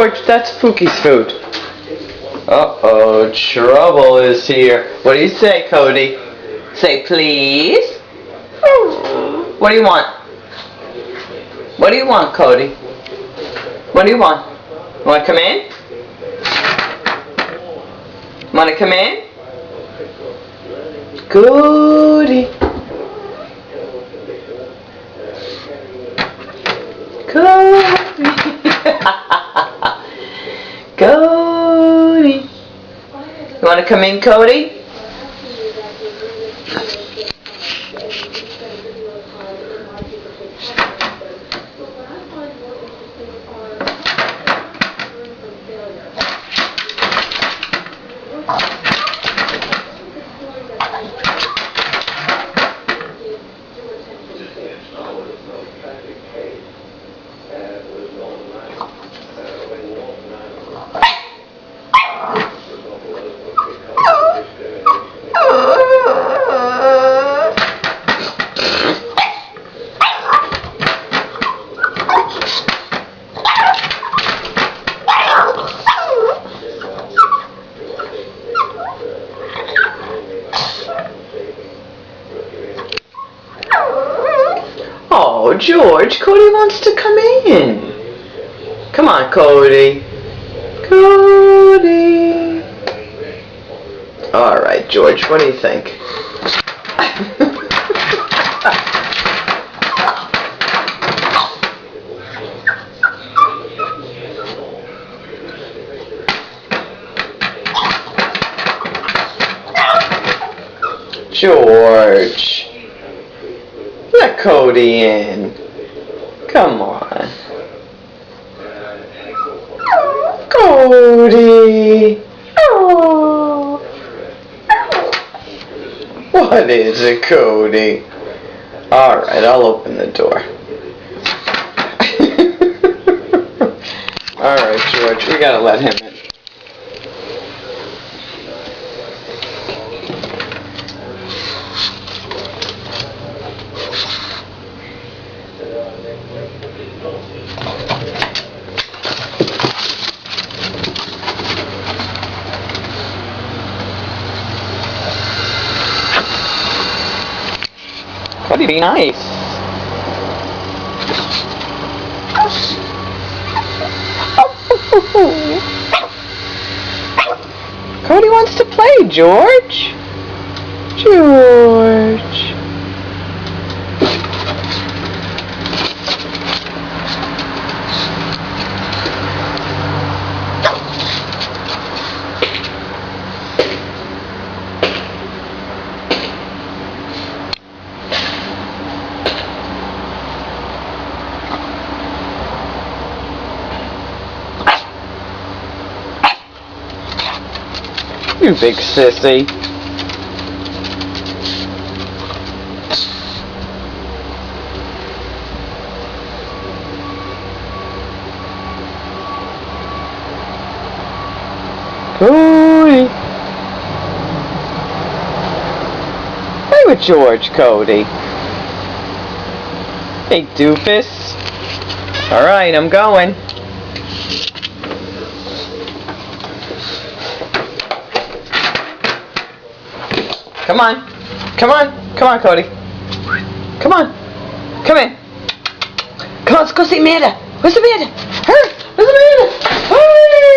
George, that's Pookie's food. Uh-oh, trouble is here. What do you say, Cody? Say please. What do you want? What do you want, Cody? What do you want? You want to come in? Want to come in? Cody. Cody. Cody. You want to come in, Cody? Oh, George, Cody wants to come in. Come on, Cody. Cody. All right, George, what do you think? George. Let Cody in. Come on. Cody. Oh. What is it, Cody? Alright, I'll open the door. Alright, George, we gotta let him in. Cody, be nice. Cody wants to play, George. George. You big sissy. Cody. Play with George, Cody. Hey, doofus. Alright, I'm going. Come on. Come on. Come on, Cody. Come on. Come in. Come on, let's go see Amanda. Where's Amanda? Hurry. Where's Amanda? Hurry.